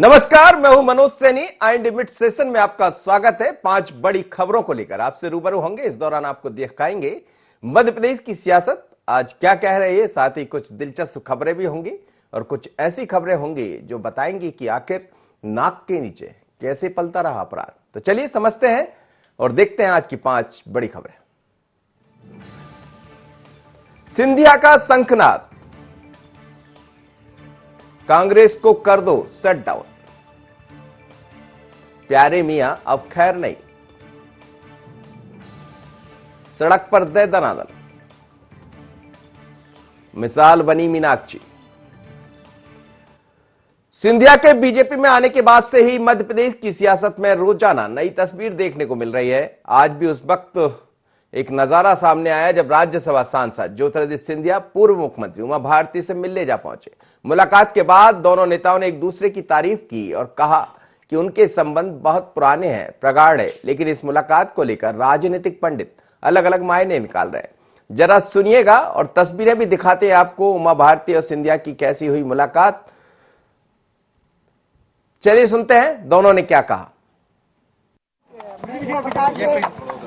नमस्कार, मैं हूं मनोज सैनी। आइंड मिड सेशन में आपका स्वागत है। 5 बड़ी खबरों को लेकर आपसे रूबरू होंगे। इस दौरान आपको दिखाएंगे मध्य प्रदेश की सियासत आज क्या कह रही है, साथ ही कुछ दिलचस्प खबरें भी होंगी और कुछ ऐसी खबरें होंगी जो बताएंगी कि आखिर नाक के नीचे कैसे पलता रहा अपराध। तो चलिए समझते हैं और देखते हैं आज की 5 बड़ी खबरें। सिंधिया का शंखनाद, कांग्रेस को कर दो शट डाउन, प्यारे मियां अब खैर नहीं, सड़क पर दे दनादन, मिसाल बनी मीनाक्षी। सिंधिया के बीजेपी में आने के बाद से ही मध्य प्रदेश की सियासत में रोजाना नई तस्वीर देखने को मिल रही है। आज भी उस वक्त एक नजारा सामने आया जब राज्यसभा सांसद ज्योतिरादित्य सिंधिया पूर्व मुख्यमंत्री उमा भारती से मिलने जा पहुंचे। मुलाकात के बाद दोनों नेताओं ने एक दूसरे की तारीफ की और कहा कि उनके संबंध बहुत पुराने हैं, प्रगाढ़ है। लेकिन इस मुलाकात को लेकर राजनीतिक पंडित अलग अलग मायने निकाल रहे हैं। जरा सुनिएगा और तस्वीरें भी दिखाते हैं आपको उमा भारती और सिंधिया की कैसी हुई मुलाकात। चलिए सुनते हैं दोनों ने क्या कहा।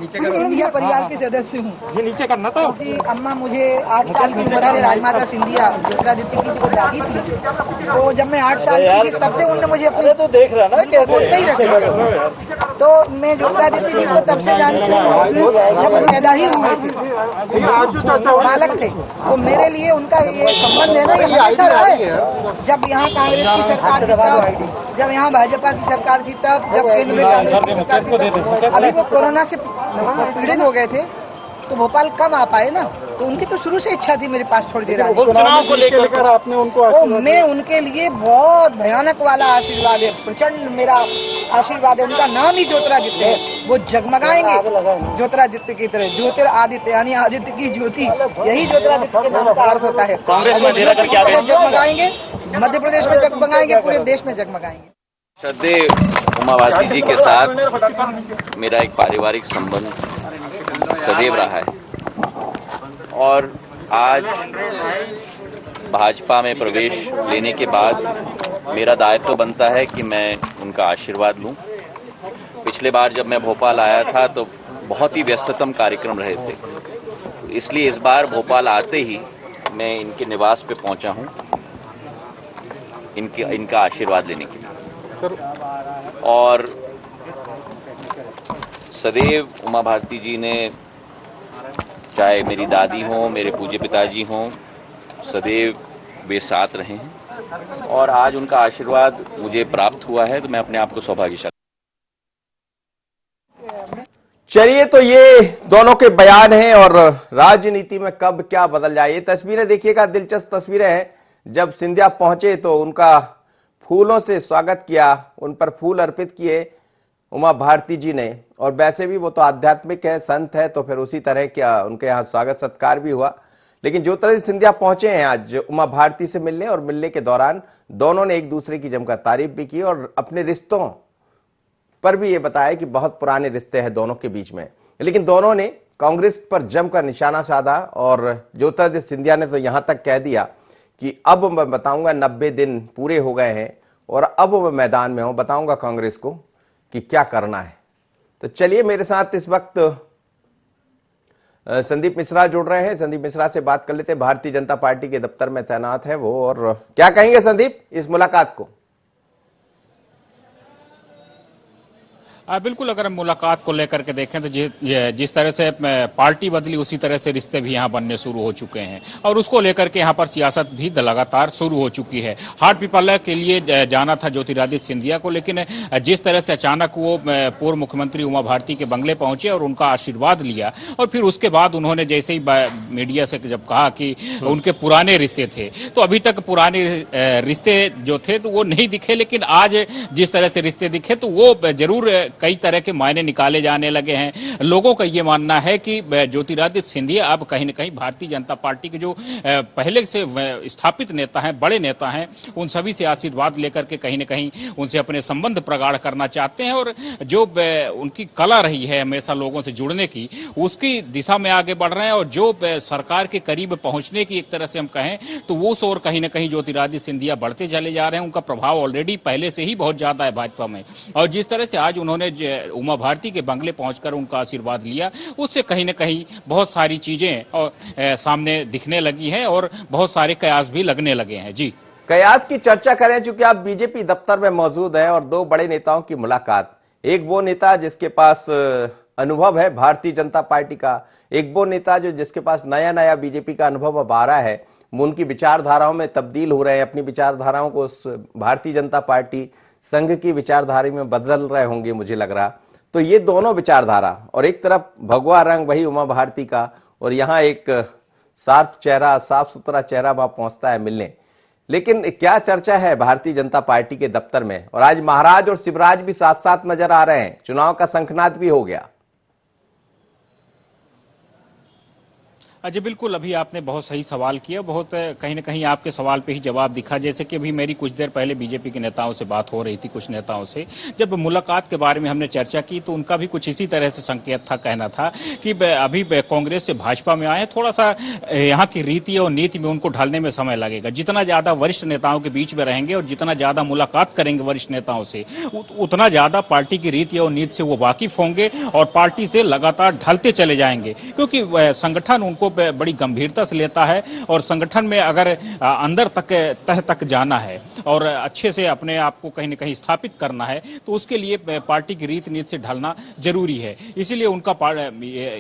सिंधिया परिवार के सदस्य हूँ। ये नीचे करना तो क्योंकि अम्मा मुझे 8 साल की उम्र में राजमाता सिंधिया ज्योतिरादित्य की जो दादी थी, तो जब मैं 8 साल की थी तब से उन्होंने मुझे अपने तो देख रहा ना कैसे ही रखा। तो मैं ज्योतिरादित्य जी को तब से जानती हूँ जब हम पैदा ही हुए थे, बालक थे। तो मेरे लिए उनका ये संबंध है ना, ये हमेशा रहा है। जब यहाँ कांग्रेस की सरकार थी तब, जब यहाँ भाजपा की सरकार थी तब, जब केंद्र में कांग्रेस की सरकार थी तब। अभी वो कोरोना से पीड़ित हो गए थे तो भोपाल कम आ पाए ना, तो उनकी तो शुरू से इच्छा थी मेरे पास थोड़ी देर आने की। चुनाव को लेकर आपने उनको मैं उनके लिए बहुत भयानक वाला आशीर्वाद है, प्रचंड मेरा आशीर्वाद है। उनका नाम ही ज्योतिरादित्य है, वो जगमगाएंगे ज्योतिरादित्य की तरह। ज्योतिरादित्य यानी आदित्य की ज्योति, यही ज्योतिरादित्य के नाम का अर्थ होता है। जगमगाएंगे, मध्य प्रदेश में जगमगाएंगे, पूरे देश में जगमगाएंगे। श्रद्धेय उमा भारती जी के साथ मेरा एक पारिवारिक संबंध सदैव रहा है और आज भाजपा में प्रवेश लेने के बाद मेरा दायित्व बनता है कि मैं उनका आशीर्वाद लूं। पिछले बार जब मैं भोपाल आया था तो बहुत ही व्यस्ततम कार्यक्रम रहे थे, इसलिए इस बार भोपाल आते ही मैं इनके निवास पे पहुंचा हूं इनका आशीर्वाद लेने के लिए। और सदैव उमा भारती जी ने, चाहे मेरी दादी हो, मेरे पूज्य पिताजी हों, सदैव वे साथ रहे हैं और आज उनका आशीर्वाद मुझे प्राप्त हुआ है तो मैं अपने आप को सौभाग्यशाली। चलिए, तो ये दोनों के बयान हैं और राजनीति में कब क्या बदल जाए। ये तस्वीरें देखिएगा, दिलचस्प तस्वीरें हैं। जब सिंधिया पहुंचे तो उनका फूलों से स्वागत किया, उन पर फूल अर्पित किए उमा भारती जी ने। और वैसे भी वो तो आध्यात्मिक है, संत है, तो फिर उसी तरह क्या उनके यहाँ स्वागत सत्कार भी हुआ। लेकिन ज्योतिरादित्य सिंधिया पहुंचे हैं आज उमा भारती से मिलने और मिलने के दौरान दोनों ने एक दूसरे की जमकर तारीफ भी की और अपने रिश्तों पर भी ये बताया कि बहुत पुराने रिश्ते हैं दोनों के बीच में। लेकिन दोनों ने कांग्रेस पर जमकर निशाना साधा और ज्योतिरादित्य सिंधिया ने तो यहां तक कह दिया कि अब मैं बताऊंगा 90 दिन पूरे हो गए हैं और अब मैं मैदान में हूं, बताऊंगा कांग्रेस को कि क्या करना है। तो चलिए, मेरे साथ इस वक्त संदीप मिश्रा जुड़ रहे हैं। संदीप मिश्रा से बात कर लेते हैं। भारतीय जनता पार्टी के दफ्तर में तैनात है वो, और क्या कहेंगे संदीप इस मुलाकात को? बिल्कुल, अगर हम मुलाकात को लेकर के देखें तो जिस तरह से पार्टी बदली उसी तरह से रिश्ते भी यहाँ बनने शुरू हो चुके हैं और उसको लेकर के यहाँ पर सियासत भी लगातार शुरू हो चुकी है। हाट पिपल्या के लिए जाना था ज्योतिरादित्य सिंधिया को, लेकिन जिस तरह से अचानक वो पूर्व मुख्यमंत्री उमा भारती के बंगले पहुंचे और उनका आशीर्वाद लिया और फिर उसके बाद उन्होंने जैसे ही मीडिया से जब कहा कि उनके पुराने रिश्ते थे, तो अभी तक पुराने रिश्ते जो थे तो वो नहीं दिखे, लेकिन आज जिस तरह से रिश्ते दिखे तो वो जरूर कई तरह के मायने निकाले जाने लगे हैं। लोगों का ये मानना है कि ज्योतिरादित्य सिंधिया अब कहीं न कहीं भारतीय जनता पार्टी के जो पहले से स्थापित नेता हैं, बड़े नेता हैं, उन सभी से आशीर्वाद लेकर के कहीं न कहीं उनसे अपने संबंध प्रगाढ़ करना चाहते हैं और जो उनकी कला रही है हमेशा लोगों से जुड़ने की, उसकी दिशा में आगे बढ़ रहे हैं। और जो सरकार के करीब पहुंचने की एक तरह से हम कहें तो वो ओर कहीं न कहीं ज्योतिरादित्य सिंधिया बढ़ते चले जा रहे हैं। उनका प्रभाव ऑलरेडी पहले से ही बहुत ज्यादा है भाजपा में, और जिस तरह से आज उन्होंने उमा भारती के बंगले पहुंचकर उनका आशीर्वाद लिया, उससे कहीं न कहीं बहुत सारी चीजें सामने दिखने लगी हैं और बहुत सारे कयास भी लगने लगे हैं। जी, कयास की चर्चा करें, चूंकि आप बीजेपी दफ्तर में मौजूद हैं और दो बड़े नेताओं की मुलाकात, एक वो नेता जिसके पास अनुभव है भारतीय जनता पार्टी का, एक वो नेता जो जिसके पास नया नया बीजेपी का अनुभव अब आ रहा है, वो उनकी विचारधाराओं में तब्दील हो रहे हैं, अपनी विचारधाराओं को उस भारतीय जनता पार्टी संघ की विचारधारा में बदल रहे होंगे मुझे लग रहा। तो ये दोनों विचारधारा, और एक तरफ भगवा रंग वही उमा भारती का, और यहाँ एक साफ चेहरा, साफ सुथरा चेहरा वहां पहुंचता है मिलने। लेकिन क्या चर्चा है भारतीय जनता पार्टी के दफ्तर में, और आज महाराज और शिवराज भी साथ साथ नजर आ रहे हैं, चुनाव का शंखनाद भी हो गया। जी बिल्कुल, अभी आपने बहुत सही सवाल किया, बहुत कहीं न कहीं आपके सवाल पे ही जवाब दिखा। जैसे कि अभी मेरी कुछ देर पहले बीजेपी के नेताओं से बात हो रही थी, कुछ नेताओं से जब मुलाकात के बारे में हमने चर्चा की तो उनका भी कुछ इसी तरह से संकेत था, कहना था कि अभी कांग्रेस से भाजपा में आए, थोड़ा सा यहाँ की रीति और नीति में उनको ढलने में समय लगेगा। जितना ज्यादा वरिष्ठ नेताओं के बीच में रहेंगे और जितना ज्यादा मुलाकात करेंगे वरिष्ठ नेताओं से, उतना ज्यादा पार्टी की रीति और नीति से वो वाकिफ होंगे और पार्टी से लगातार ढलते चले जाएंगे, क्योंकि संगठन उनको बड़ी गंभीरता से लेता है और संगठन में अगर अंदर तक तह तक जाना है और अच्छे से अपने आप को कहीं न कहीं स्थापित करना है तो उसके लिए पार्टी की रीति नीति से ढलना जरूरी है। इसीलिए उनका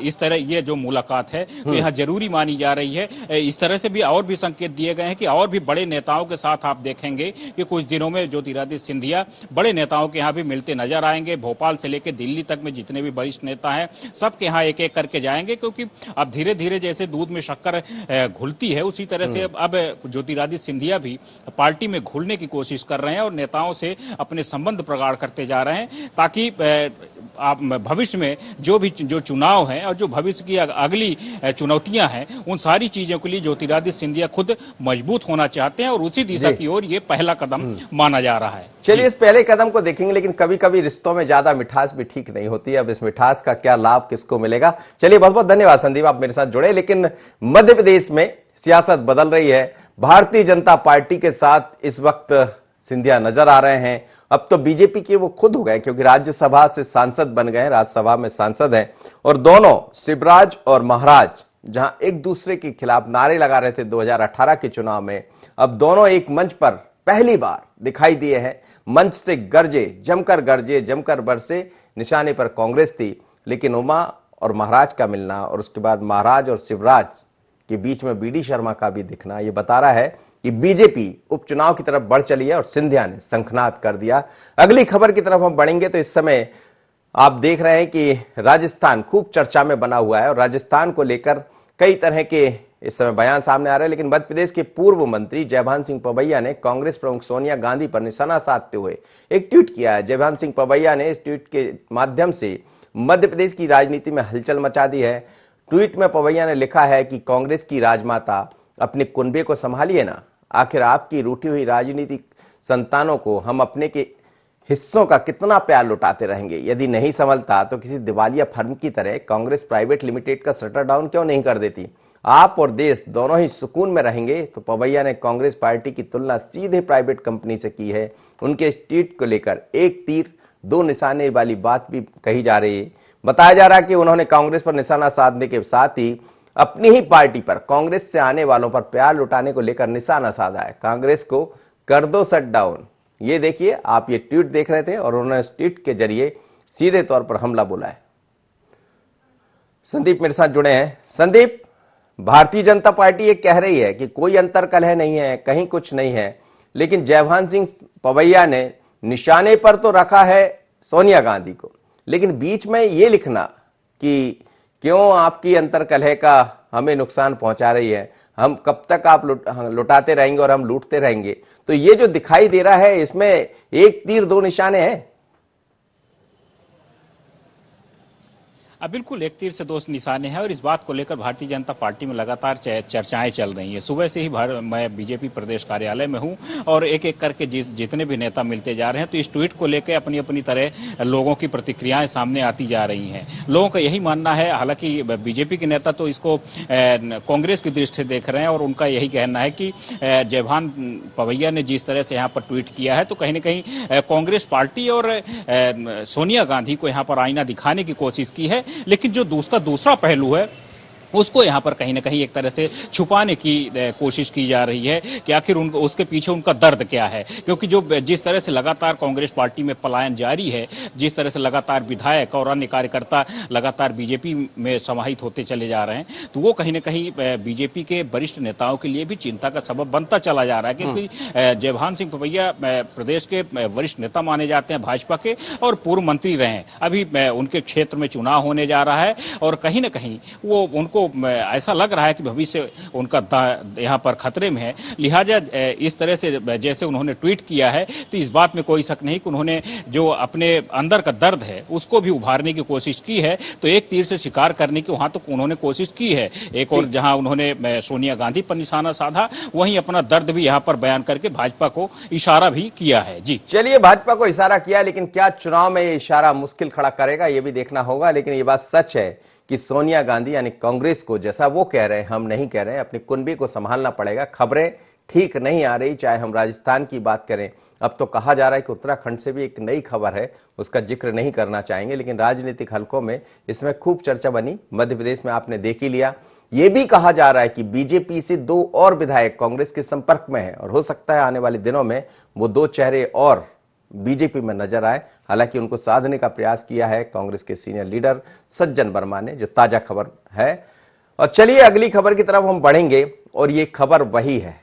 इस तरह ये जो मुलाकात है तो यहाँ जरूरी मानी जा रही है। इस तरह से भी और भी संकेत दिए गए हैं कि और भी बड़े नेताओं के साथ आप देखेंगे कि कुछ दिनों में ज्योतिरादित्य सिंधिया बड़े नेताओं के यहाँ भी मिलते नजर आएंगे। भोपाल से लेकर दिल्ली तक में जितने भी वरिष्ठ नेता हैं सबके यहाँ एक एक करके जाएंगे, क्योंकि अब धीरे धीरे जैसे दूध में शक्कर घुलती है उसी तरह से अब ज्योतिरादित्य सिंधिया भी पार्टी में घुलने की कोशिश कर रहे हैं और नेताओं से अपने संबंध प्रगाढ़ करते जा रहे हैं, ताकि आप भविष्य में जो चुनाव है और जो भविष्य की अगली चुनौतियां हैं उन सारी चीजों के लिए ज्योतिरादित्य सिंधिया खुद मजबूत होना चाहते हैं और उसी दिशा की ओर ये पहला कदम माना जा रहा है। चलिए इस पहले कदम को देखेंगे, लेकिन कभी कभी रिश्तों में ज्यादा मिठास भी ठीक नहीं होती है। अब इस मिठास का क्या लाभ किसको मिलेगा। चलिए बहुत बहुत धन्यवाद संदीप, आप मेरे साथ जुड़े। लेकिन मध्य प्रदेश में सियासत बदल रही है। भारतीय जनता पार्टी के साथ इस वक्त सिंधिया नजर आ रहे हैं। अब तो बीजेपी के वो खुद हो गए, क्योंकि राज्यसभा से सांसद बन गए, राज्यसभा में सांसद हैं। और दोनों शिवराज और महाराज जहां एक दूसरे के खिलाफ नारे लगा रहे थे 2018 के चुनाव में, अब दोनों एक मंच पर पहली बार दिखाई दिए हैं। मंच से गरजे, जमकर बरसे, निशाने पर कांग्रेस थी, लेकिन उमा और महाराज का मिलना और उसके बाद महाराज और शिवराज के बीच में बीडी शर्मा का भी दिखना, यह बता रहा है कि बीजेपी उपचुनाव की तरफ बढ़ चली है और सिंधिया ने शंखनाद कर दिया। अगली खबर की तरफ हम बढ़ेंगे तो इस समय आप देख रहे हैं कि राजस्थान खूब चर्चा में बना हुआ है और राजस्थान को लेकर कई तरह के इस समय बयान सामने आ रहे हैं। लेकिन मध्य प्रदेश के पूर्व मंत्री जयभान सिंह पवैया ने कांग्रेस प्रमुख सोनिया गांधी पर निशाना साधते हुए एक ट्वीट किया है। जयभान सिंह पवैया ने इस ट्वीट के माध्यम से मध्य प्रदेश की राजनीति में हलचल मचा दी है। ट्वीट में पवैया ने लिखा है कि कांग्रेस की राजमाता अपने कुनबे को संभालिए ना, आखिर आपकी रूठी हुई राजनीतिक संतानों को हम अपने के हिस्सों का कितना प्यार लुटाते रहेंगे। यदि नहीं संभलता तो किसी दिवालिया फर्म की तरह कांग्रेस प्राइवेट लिमिटेड का शटर डाउन क्यों नहीं कर देती, आप और देश दोनों ही सुकून में रहेंगे। तो पवैया ने कांग्रेस पार्टी की तुलना सीधे प्राइवेट कंपनी से की है। उनके इस ट्वीट को लेकर एक तीर दो निशाने वाली बात भी कही जा रही है। बताया जा रहा है कि उन्होंने कांग्रेस पर निशाना साधने के साथ ही अपनी ही पार्टी पर कांग्रेस से आने वालों पर प्यार लुटाने को लेकर निशाना साधा है। कांग्रेस को कर दो शट डाउन। ये देखिए, आप ये ट्वीट देख रहे थे और उन्होंने इस ट्वीट के जरिए सीधे तौर पर हमला बोला है। संदीप मेरे साथ जुड़े हैं। संदीप, भारतीय जनता पार्टी ये कह रही है कि कोई अंतर कलह नहीं है, कहीं कुछ नहीं है, लेकिन जयभान सिंह पवैया ने निशाने पर तो रखा है सोनिया गांधी को, लेकिन बीच में ये लिखना कि क्यों आपकी अंतर कलह का हमें नुकसान पहुंचा रही है, हम कब तक आप लुटाते रहेंगे और हम लूटते रहेंगे, तो ये जो दिखाई दे रहा है इसमें एक तीर दो निशाने हैं। बिल्कुल एक तीर से दो निशाने हैं और इस बात को लेकर भारतीय जनता पार्टी में लगातार चर्चाएं चल रही हैं। सुबह से ही मैं बीजेपी प्रदेश कार्यालय में हूं और एक एक करके जितने भी नेता मिलते जा रहे हैं तो इस ट्वीट को लेकर अपनी अपनी तरह लोगों की प्रतिक्रियाएं सामने आती जा रही हैं। लोगों का यही मानना है, हालांकि बीजेपी के नेता तो इसको कांग्रेस की दृष्टि से देख रहे हैं और उनका यही कहना है कि जयभान पवैया ने जिस तरह से यहाँ पर ट्वीट किया है तो कहीं न कहीं कांग्रेस पार्टी और सोनिया गांधी को यहाँ पर आईना दिखाने की कोशिश की है, लेकिन जो दूसरा पहलू है उसको यहाँ पर कहीं ना कहीं एक तरह से छुपाने की कोशिश की जा रही है कि आखिर उसके पीछे उनका दर्द क्या है। क्योंकि जो जिस तरह से लगातार कांग्रेस पार्टी में पलायन जारी है, जिस तरह से लगातार विधायक और अन्य कार्यकर्ता लगातार बीजेपी में समाहित होते चले जा रहे हैं, तो वो कहीं ना कहीं बीजेपी के वरिष्ठ नेताओं के लिए भी चिंता का सबब बनता चला जा रहा है। क्योंकि जयभान सिंह पवैया प्रदेश के वरिष्ठ नेता माने जाते हैं भाजपा के और पूर्व मंत्री रहे। अभी उनके क्षेत्र में चुनाव होने जा रहा है और कहीं ना कहीं वो उनको ऐसा लग रहा है कि भविष्य उनका यहाँ पर खतरे में है। लिहाजा इस तरह से जैसे उन्होंने ट्वीट किया है तो इस बात में कोई शक नहीं कि उन्होंने जो अपने अंदर का दर्द है उसको भी उभारने की कोशिश की है। तो एक तीर से शिकार करने की वहां तो उन्होंने कोशिश की है, एक और जहां उन्होंने सोनिया गांधी पर निशाना साधा, वहीं अपना दर्द भी यहाँ पर बयान करके भाजपा को इशारा भी किया है। जी चलिए, भाजपा को इशारा किया, लेकिन क्या चुनाव में ये इशारा मुश्किल खड़ा करेगा ये भी देखना होगा। लेकिन ये बात सच है कि सोनिया गांधी यानी कांग्रेस को, जैसा वो कह रहे हैं हम नहीं कह रहे हैं, अपनी कुनबी को संभालना पड़ेगा। खबरें ठीक नहीं आ रही, चाहे हम राजस्थान की बात करें, अब तो कहा जा रहा है कि उत्तराखंड से भी एक नई खबर है, उसका जिक्र नहीं करना चाहेंगे, लेकिन राजनीतिक हलकों में इसमें खूब चर्चा बनी। मध्य प्रदेश में आपने देख ही लिया। यह भी कहा जा रहा है कि बीजेपी से 2 और विधायक कांग्रेस के संपर्क में है और हो सकता है आने वाले दिनों में वो 2 चेहरे और बीजेपी में नजर आए। हालांकि उनको साधने का प्रयास किया है कांग्रेस के सीनियर लीडर सज्जन वर्मा ने, जो ताजा खबर है। और चलिए अगली खबर की तरफ हम बढ़ेंगे और ये खबर वही है,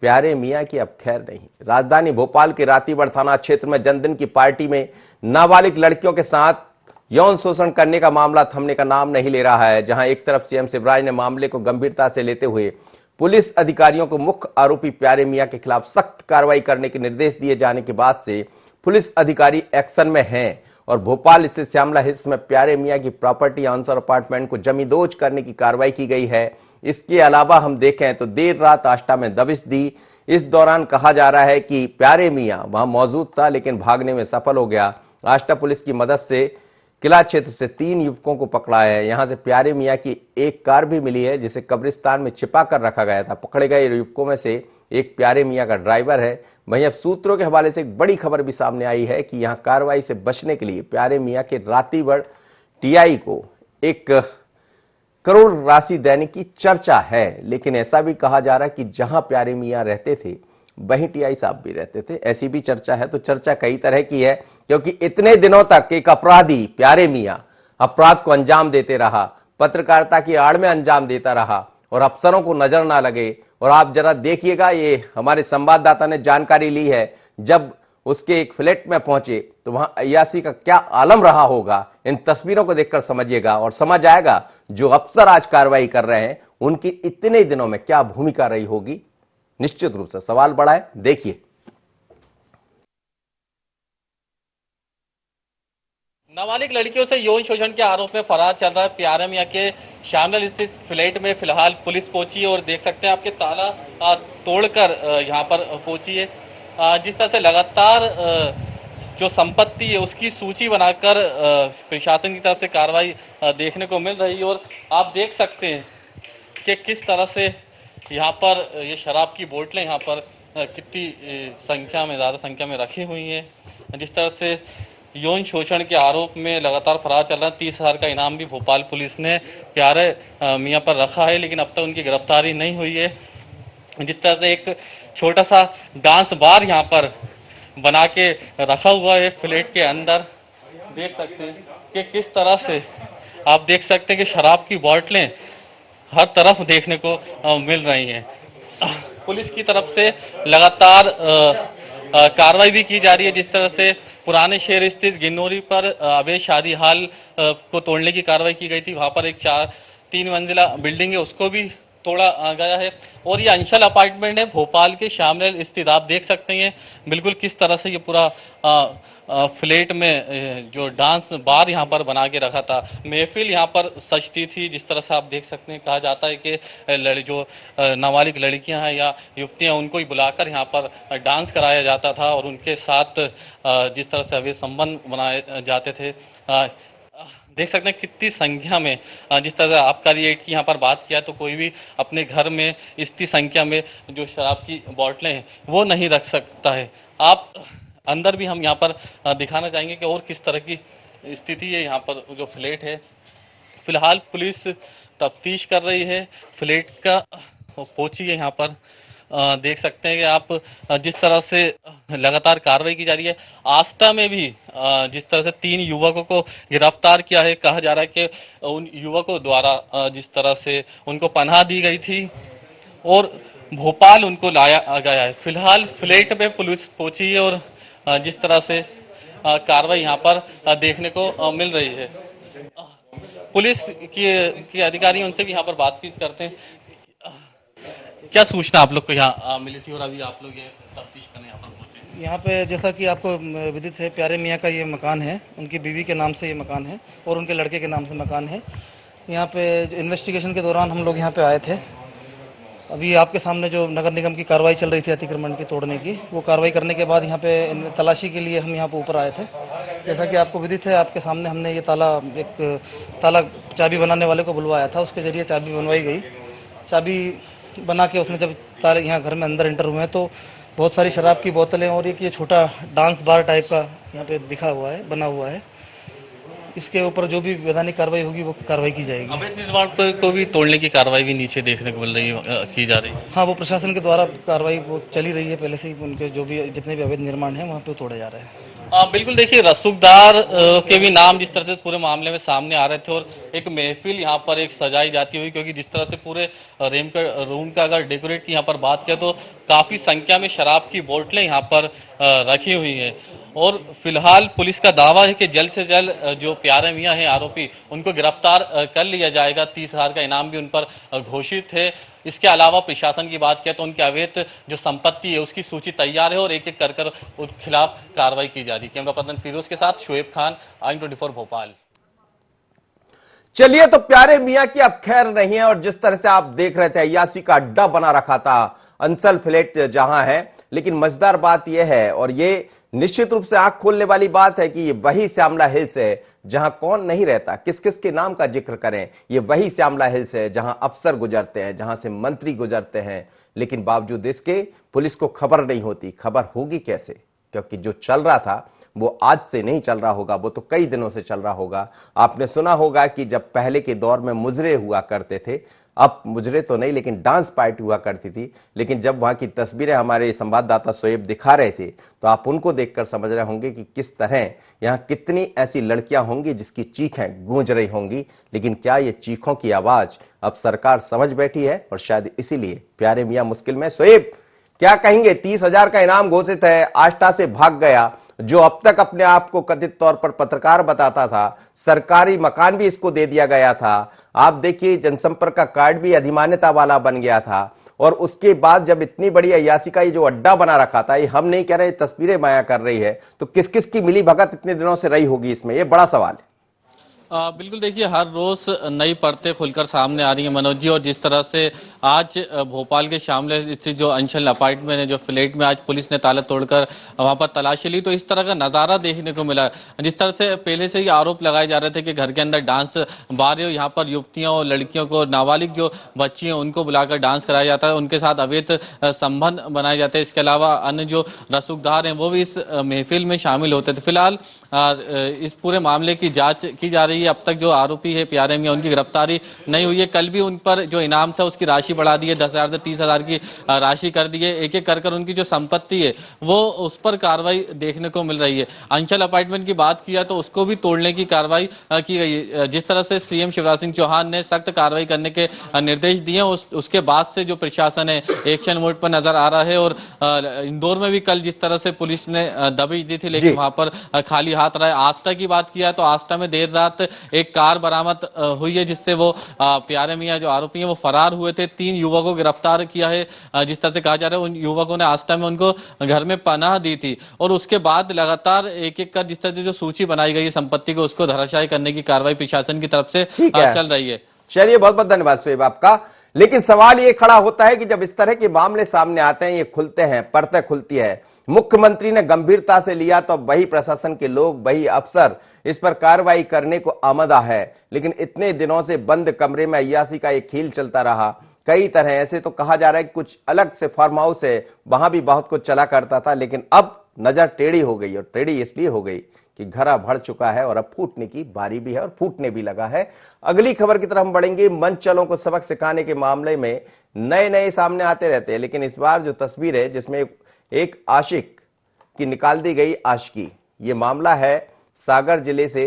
प्यारे मियां की अब खैर नहीं। राजधानी भोपाल के रातीगढ़ थाना क्षेत्र में जन्मदिन की पार्टी में नाबालिग लड़कियों के साथ यौन शोषण करने का मामला थमने का नाम नहीं ले रहा है। जहां एक तरफ सीएम शिवराज ने मामले को गंभीरता से लेते हुए पुलिस अधिकारियों को मुख्य आरोपी प्यारे मियां के खिलाफ सख्त कार्रवाई करने के निर्देश दिए जाने के बाद से पुलिस अधिकारी एक्शन में हैं और भोपाल स्थित श्यामला हिल्स में प्यारे मियां की प्रॉपर्टी आंसर अपार्टमेंट को जमींदोज करने की कार्रवाई की गई है। इसके अलावा हम देखें तो देर रात आष्टा में दबिश दी। इस दौरान कहा जा रहा है कि प्यारे मियां वहां मौजूद था लेकिन भागने में सफल हो गया। आष्टा पुलिस की मदद से किला क्षेत्र से 3 युवकों को पकड़ा है। यहां से प्यारे मियां की एक कार भी मिली है जिसे कब्रिस्तान में छिपा कर रखा गया था। पकड़े गए युवकों में से एक प्यारे मियां का ड्राइवर है। वहीं अब सूत्रों के हवाले से एक बड़ी खबर भी सामने आई है कि यहां कार्रवाई से बचने के लिए प्यारे मियां के रातीगढ़ टीआई को 1 करोड़ राशि देने की चर्चा है। लेकिन ऐसा भी कहा जा रहा है कि जहां प्यारे मियां रहते थे वहीं टीआई साहब भी रहते थे, ऐसी भी चर्चा है। तो चर्चा कई तरह की है, क्योंकि इतने दिनों तक एक अपराधी प्यारे मियां अपराध को अंजाम देते रहा, पत्रकारिता की आड़ में अंजाम देता रहा और अफसरों को नजर ना लगे। और आप जरा देखिएगा, ये हमारे संवाददाता ने जानकारी ली है, जब उसके एक फ्लैट में पहुंचे तो वहां अय्यासी का क्या आलम रहा होगा। इन तस्वीरों को देखकर समझिएगा और समझ आएगा जो अफसर आज कार्रवाई कर रहे हैं उनकी इतने दिनों में क्या भूमिका रही होगी। निश्चित रूप से सवाल बड़ा है, देखिए। नाबालिग लड़कियों से यौन शोषण के आरोप में फरार चल रहा है प्यारे मियां के श्यामला स्थित फ्लैट में फिलहाल पुलिस पहुंची है और देख सकते हैं आपके ताला तोड़कर यहां पर पहुंची है। जिस तरह से लगातार जो संपत्ति है उसकी सूची बनाकर प्रशासन की तरफ से कार्रवाई देखने को मिल रही है और आप देख सकते हैं कि किस तरह से यहाँ पर ये शराब की बोतलें यहाँ पर कितनी संख्या में, ज़्यादा संख्या में रखी हुई हैं। जिस तरह से यौन शोषण के आरोप में लगातार फरार चल रहा है। 30,000 का इनाम भी भोपाल पुलिस ने प्यारे मियां पर रखा है, लेकिन अब तक उनकी गिरफ्तारी नहीं हुई है। जिस तरह से एक छोटा सा डांस बार यहाँ पर बना के रखा हुआ है फ्लैट के अंदर, देख सकते हैं कि किस तरह से आप देख सकते हैं कि शराब की बोतलें हर तरफ देखने को मिल रही हैं। पुलिस की तरफ से लगातार कार्रवाई भी की जा रही है। जिस तरह से पुराने शहर स्थित गिन्नौरी पर अवैध शादी हाल को तोड़ने की कार्रवाई की गई थी, वहां पर एक 3 मंजिला बिल्डिंग है उसको भी तोड़ा गया है। और ये अंशल अपार्टमेंट है भोपाल के शामली स्थित। आप देख सकते हैं बिल्कुल किस तरह से ये पूरा फ्लैट में जो डांस बार यहाँ पर बना के रखा था, महफिल यहाँ पर सजती थी। जिस तरह से आप देख सकते हैं, कहा जाता है कि जो नाबालिग लड़कियां हैं या युवतियां, उनको ही बुलाकर यहाँ पर डांस कराया जाता था और उनके साथ जिस तरह से अवैध संबंध बनाए जाते थे। देख सकते हैं कितनी संख्या में, जिस तरह से आबकारी एक्ट की यहाँ पर बात किया तो कोई भी अपने घर में इतनी संख्या में जो शराब की बोतलें हैं वो नहीं रख सकता है। आप अंदर भी हम यहाँ पर दिखाना चाहेंगे कि और किस तरह की स्थिति है यहाँ पर जो फ्लैट है। फिलहाल पुलिस तफ्तीश कर रही है फ्लैट का, पहुंची है यहाँ पर। देख सकते हैं कि आप जिस तरह से लगातार कार्रवाई की जा रही है। आस्था में भी जिस तरह से 3 युवकों को गिरफ्तार किया है। कहा जा रहा है कि उन युवकों द्वारा जिस तरह से उनको पनाह दी गई थी और भोपाल उनको लाया गया है। फिलहाल फ्लैट में पुलिस पहुंची है और जिस तरह से कार्रवाई यहाँ पर देखने को मिल रही है। पुलिस के अधिकारी उनसे भी यहाँ पर बातचीत करते हैं। क्या सूचना आप लोग को यहाँ मिली थी और अभी आप लोग ये तफ्तीश करने यहाँ पर पहुंचे? यहाँ पे जैसा कि आपको विदित है, प्यारे मियाँ का ये मकान है, उनकी बीवी के नाम से ये मकान है और उनके लड़के के नाम से मकान है। यहाँ पे इन्वेस्टिगेशन के दौरान हम लोग यहाँ पे आए थे। अभी आपके सामने जो नगर निगम की कार्रवाई चल रही थी अतिक्रमण की तोड़ने की, वो कार्रवाई करने के बाद यहाँ पे तलाशी के लिए हम यहाँ पे ऊपर आए थे। जैसा कि आपको विदित है, आपके सामने हमने ये ताला चाबी बनाने वाले को बुलवाया था, उसके जरिए चाबी बनवाई गई। चाबी बना के उसने जब ताले यहाँ घर में अंदर एंटर हुए हैं तो बहुत सारी शराब की बोतलें और एक ये छोटा डांस बार टाइप का यहाँ पे दिखा हुआ है, बना हुआ है। इसके ऊपर जो भी वैधानिक कार्रवाई होगी वो कार्रवाई की जाएगी। अवैध निर्माण पर को भी तोड़ने की कार्रवाई भी नीचे देखने को मिल रही है, की जा रही है। हाँ, वो प्रशासन के द्वारा कार्रवाई वो चली रही है पहले से ही। उनके जो भी जितने भी अवैध निर्माण है वहाँ पे तोड़े जा रहे हैं। बिल्कुल, देखिए रसूखदार के भी नाम जिस तरह से पूरे मामले में सामने आ रहे थे और एक महफिल यहाँ पर एक सजाई जाती हुई, क्योंकि जिस तरह से पूरे रूम का अगर डेकोरेट की यहाँ पर बात किया तो काफी संख्या में शराब की बोतलें यहाँ पर रखी हुई हैं। और फिलहाल पुलिस का दावा है कि जल्द से जल्द जो प्यारे मियाँ हैं आरोपी, उनको गिरफ्तार कर लिया जाएगा। 30,000 का इनाम भी उन पर घोषित है। इसके अलावा प्रशासन की बात किया तो उनके अवैध जो संपत्ति है उसकी सूची तैयार है और एक एक कर उनके खिलाफ कार्रवाई की जा रही है। कैमरा पर्सन फिरोज के साथ शोएब खान, i24 भोपाल। चलिए, तो प्यारे मियाँ की अब खैर नहीं है और जिस तरह से आप देख रहे थे अय्यासी का अड्डा बना रखा था अंसल फ्लैट जहां है। लेकिन मजेदार बात यह है और ये निश्चित रूप से आंख खोलने वाली बात है कि ये वही श्यामला हिल्स है जहां कौन नहीं रहता, किस किस के नाम का जिक्र करें। ये वही श्यामला हिल्स है जहां अफसर गुजरते हैं, जहां से मंत्री गुजरते हैं, लेकिन बावजूद इसके पुलिस को खबर नहीं होती। खबर होगी कैसे? क्योंकि जो चल रहा था वो आज से नहीं चल रहा होगा, वो तो कई दिनों से चल रहा होगा। आपने सुना होगा कि जब पहले के दौर में मुजरे हुआ करते थे, अब मुजरे तो नहीं लेकिन डांस पार्टी हुआ करती थी। लेकिन जब वहां की तस्वीरें हमारे संवाददाता शोएब दिखा रहे थे तो आप उनको देखकर समझ रहे होंगे कि किस तरह यहाँ कितनी ऐसी लड़कियां होंगी जिसकी चीखें गूंज रही होंगी। लेकिन क्या ये चीखों की आवाज अब सरकार समझ बैठी है और शायद इसीलिए प्यारे मियाँ मुश्किल में। शोएब, क्या कहेंगे? 30,000 का इनाम घोषित है, आष्टा से भाग गया, जो अब तक अपने आप को कथित तौर पर पत्रकार बताता था, सरकारी मकान भी इसको दे दिया गया था। आप देखिए, जनसंपर्क का कार्ड भी अधिमान्यता वाला बन गया था। और उसके बाद जब इतनी बड़ी अय्यासी का ये जो अड्डा बना रखा था, ये हम नहीं कह रहे, तस्वीरें माया कर रही है, तो किस किस की मिली भगत इतने दिनों से रही होगी इसमें, ये बड़ा सवाल है। बिल्कुल, देखिए हर रोज नई परतें खुलकर सामने आ रही है मनोज जी। और जिस तरह से आज भोपाल के शामली स्थित जो अंशल अपार्टमेंट है, जो फ्लैट में आज पुलिस ने ताला तोड़कर वहां पर तलाशी ली, तो इस तरह का नजारा देखने को मिला। जिस तरह से पहले से ही आरोप लगाए जा रहे थे कि घर के अंदर डांस बार है, यहाँ पर युवतियों और लड़कियों को, नाबालिग जो बच्ची हैं उनको बुलाकर डांस कराया जाता है, उनके साथ अवैध संबंध बनाए जाते हैं। इसके अलावा अन्य जो रसूखदार हैं वो भी इस महफिल में शामिल होते थे। फिलहाल इस पूरे मामले की जांच की जा रही है। अब तक जो आरोपी है प्यारे मियाँ, उनकी गिरफ्तारी नहीं हुई है। कल भी उन पर जो इनाम था उसकी राशि बढ़ा दी है, 10,000 से 30,000 की राशि कर दी है। एक एक कर उनकी जो संपत्ति है वो उस पर कार्रवाई देखने को मिल रही है। अंचल अपार्टमेंट की बात किया तो उसको भी तोड़ने की कार्रवाई की गई है। जिस तरह से सीएम शिवराज सिंह चौहान ने सख्त कार्रवाई करने के निर्देश दिए, उसके बाद से जो प्रशासन है एक्शन मोड पर नजर आ रहा है। और इंदौर में भी कल जिस तरह से पुलिस ने दबिश दी थी, लेकिन वहां पर खाली हाथ रहा है। आस्था की बात किया तो आस्था में देर रात एक कार बरामद हुई है, जिससे वो प्यारे मियां जो आरोपी हैं वो फरार हुए थे। 3 युवकों को गिरफ्तार किया है। जिस तरह से कहा जा रहा है उन युवकों ने आस्था में उनको घर में पनाह दी थी, और उसके बाद लगातार एक एक कर जिस तरह से जो सूची बनाई गई है संपत्ति को, उसको धराशायी करने की कार्रवाई प्रशासन की तरफ से चल रही है। चलिए, बहुत बहुत धन्यवाद शोएब आपका। लेकिन सवाल ये खड़ा होता है कि जब इस तरह के मामले सामने आते हैं, ये खुलते हैं, परतें खुलती है, मुख्यमंत्री ने गंभीरता से लिया तो वही प्रशासन के लोग, वही अफसर इस पर कार्रवाई करने को आमदा है। लेकिन इतने दिनों से बंद कमरे में अय्यासी का एक खेल चलता रहा। कई तरह ऐसे तो कहा जा रहा है कि कुछ अलग से फार्म हाउस है, वहां भी बहुत कुछ चला करता था, लेकिन अब नजर टेढ़ी हो गई, और टेढ़ी इसलिए हो गई कि घड़ा भर चुका है और अब फूटने की बारी भी है और फूटने भी लगा है। अगली खबर की तरफ हम बढ़ेंगे। मंचलों को सबक सिखाने के मामले में नए नए सामने आते रहते हैं, लेकिन इस बार जो तस्वीर है जिसमें एक आशिक की निकाल दी गई आशिकी, ये मामला है सागर जिले से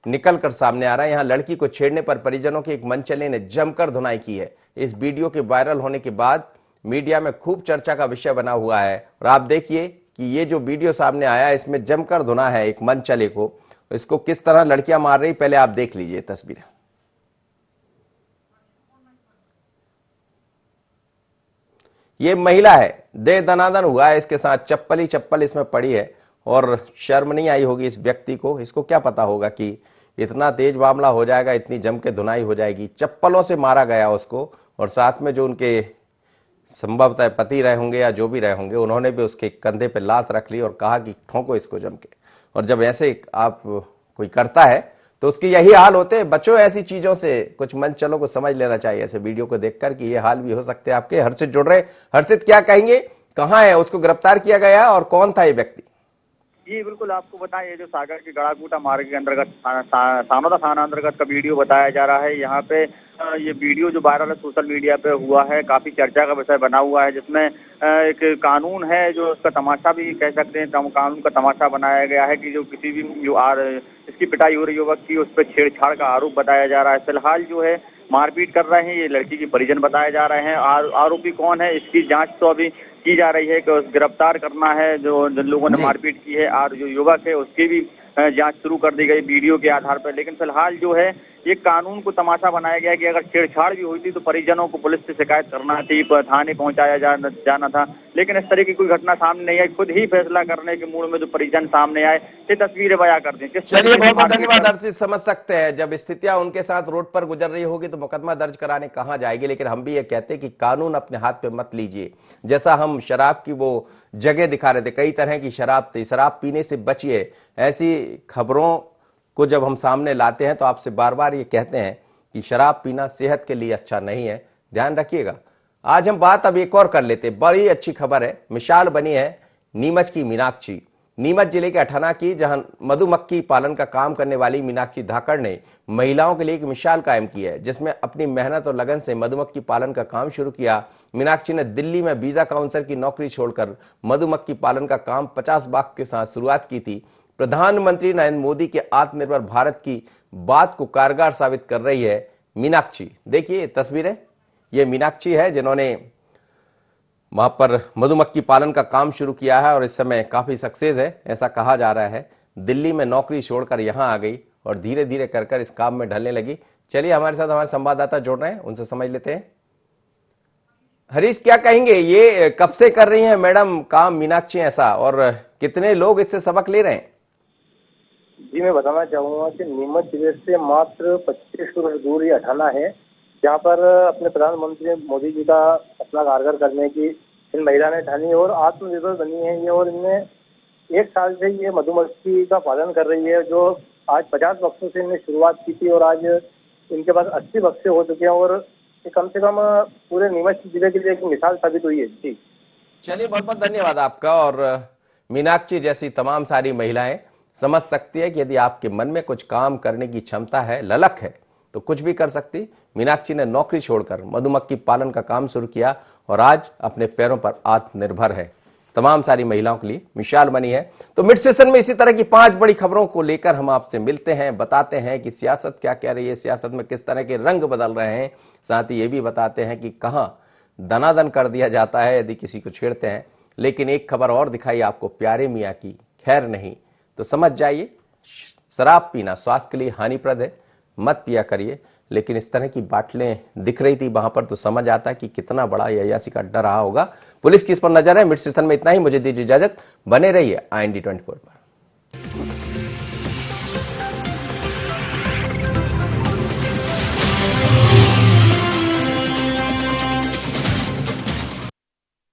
निकलकर सामने आ रहा है। यहां लड़की को छेड़ने पर परिजनों के एक मंचले ने जमकर धुनाई की है। इस वीडियो के वायरल होने के बाद मीडिया में खूब चर्चा का विषय बना हुआ है, और आप देखिए कि ये जो वीडियो सामने आया इसमें जमकर धुना है एक मनचले को। इसको किस तरह लड़कियां मार रही, पहले आप देख लीजिए तस्वीरें। ये महिला है, दे दनादन हुआ है इसके साथ, चप्पल ही चप्पल इसमें पड़ी है, और शर्म नहीं आई होगी इस व्यक्ति को। इसको क्या पता होगा कि इतना तेज मामला हो जाएगा, इतनी जम के धुनाई हो जाएगी। चप्पलों से मारा गया उसको, और साथ में जो उनके संभवतः पति रहे होंगे या जो भी रहे होंगे, उन्होंने भी उसके कंधे पे लात रख ली और कहा कि ठोको इसको जम के। और जब ऐसे आप कोई करता है तो उसकी यही हाल होते हैं। बच्चों, ऐसी चीजों से कुछ मंचलों को समझ लेना चाहिए ऐसे वीडियो को देखकर कि ये हाल भी हो सकते हैं आपके। हर्षित जुड़ रहे, हर्षित क्या कहेंगे, कहाँ है, उसको गिरफ्तार किया गया और कौन था ये व्यक्ति? जी बिल्कुल, आपको बताएं, ये जो सागर के गड़ाकूटा मार्ग के अंतर्गत सानोदा थाना अंतर्गत का वीडियो बताया जा रहा है। यहाँ पे ये वीडियो जो वायरल है सोशल मीडिया पे हुआ है, काफी चर्चा का विषय बना हुआ है, जिसमें एक कानून है जो उसका तमाशा भी कह सकते हैं, कानून का तमाशा बनाया गया है कि जो किसी भी इसकी पिटाई हो रही युवक की, उस पर छेड़छाड़ का आरोप बताया जा रहा है। फिलहाल जो है मारपीट कर रहे हैं ये लड़की के परिजन बताए जा रहे हैं। आरोपी कौन है इसकी जांच तो अभी की जा रही है, कि गिरफ्तार करना है जो जिन लोगों ने मारपीट की है, और जो युवक है उसकी भी जांच शुरू कर दी गई वीडियो के आधार पर। लेकिन फिलहाल जो है ये कानून को तमाशा बनाया गया कि अगर छेड़छाड़ भी हुई थी तो परिजनों को पुलिस से शिकायत करना थी, थाने पहुंचाया जाना था। लेकिन इस तरह की कोई घटना सामने नहीं आई, खुद ही फैसला करने के मूड में जो परिजन सामने आए, ये तस्वीरें बयां कर दी। चलिए, बहुत बहुत धन्यवाद हर्षित। समझ सकते हैं जब स्थितियां उनके साथ रोड पर गुजर रही होगी तो मुकदमा दर्ज कराने कहां जाएगी। लेकिन हम भी ये कहते हैं कि कानून अपने हाथ पे मत लीजिए। जैसा हम शराब की वो जगह दिखा रहे थे, कई तरह की शराब थी, शराब पीने से बचिए। ऐसी खबरों को जब हम सामने लाते हैं तो आपसे बार बार ये कहते हैं कि शराब पीना सेहत के लिए अच्छा नहीं है, ध्यान रखिएगा। आज हम बात अब एक और कर लेते, बड़ी अच्छी खबर है, मिसाल बनी है नीमच की मीनाक्षी। नीमच जिले के अठाना की, जहां मधुमक्खी पालन का काम करने वाली मीनाक्षी धाकड़ ने महिलाओं के लिए एक मिसाल कायम की है, जिसमें अपनी मेहनत और लगन से मधुमक्खी पालन का काम शुरू किया। मीनाक्षी ने दिल्ली में वीजा काउंसलर की नौकरी छोड़कर मधुमक्खी पालन का काम 50 बाग के साथ शुरुआत की थी। प्रधानमंत्री नरेंद्र मोदी के आत्मनिर्भर भारत की बात को कारगर साबित कर रही है मीनाक्षी। देखिए तस्वीरें, ये मीनाक्षी है जिन्होंने वहां पर मधुमक्खी पालन का काम शुरू किया है और इस समय काफी सक्सेस है, ऐसा कहा जा रहा है। दिल्ली में नौकरी छोड़कर यहां आ गई और धीरे धीरे कर इस काम में ढलने लगी। चलिए, हमारे साथ हमारे संवाददाता जुड़ रहे हैं, उनसे समझ लेते हैं। हरीश, क्या कहेंगे, ये कब से कर रही हैं मैडम काम मीनाक्षी ऐसा, और कितने लोग इससे सबक ले रहे हैं? जी, मैं बताना चाहूंगा कि नीमच जिले से मात्र 25 किलोमीटर दूर ये अठाना है, जहाँ पर अपने प्रधानमंत्री मोदी जी का अपना कारगर करने की इन महिला ने ठानी और आत्मनिर्भर बनी है ये। और इनमें 1 साल से ये मधुमक्खी का पालन कर रही है, जो आज 50 बक्सों से इन्हें शुरुआत की थी और आज इनके पास 80 बक्से हो चुके हैं, और ये कम से कम पूरे नीमच जिले के लिए एक मिसाल साबित हुई है। जी चलिए, बहुत बहुत धन्यवाद आपका। और मीनाक्षी जैसी तमाम सारी महिलाएं समझ सकती है कि यदि आपके मन में कुछ काम करने की क्षमता है, ललक है, तो कुछ भी कर सकती। मीनाक्षी ने नौकरी छोड़कर मधुमक्खी पालन का काम शुरू किया और आज अपने पैरों पर आत्मनिर्भर है। तमाम सारी महिलाओं के लिए मिसाल बनी है। तो मिड सेशन में इसी तरह की 5 बड़ी खबरों को लेकर हम आपसे मिलते हैं, बताते हैं कि सियासत क्या कह रही है, सियासत में किस तरह के रंग बदल रहे हैं, साथ ही ये भी बताते हैं कि कहां दनादन कर दिया जाता है यदि किसी को छेड़ते हैं। लेकिन एक खबर और दिखाई आपको प्यारे मियां की, खैर नहीं तो समझ जाइए शराब पीना स्वास्थ्य के लिए हानिप्रद है, मत पिया करिए। लेकिन इस तरह की बाटलें दिख रही थी वहां पर तो समझ आता है कि कितना बड़ा अय्यासी का अड्डा रहा होगा। पुलिस की इस पर नजर है। मिड सेशन में इतना ही, मुझे दीजिए इजाजत, बने रहिए IND 24 पर।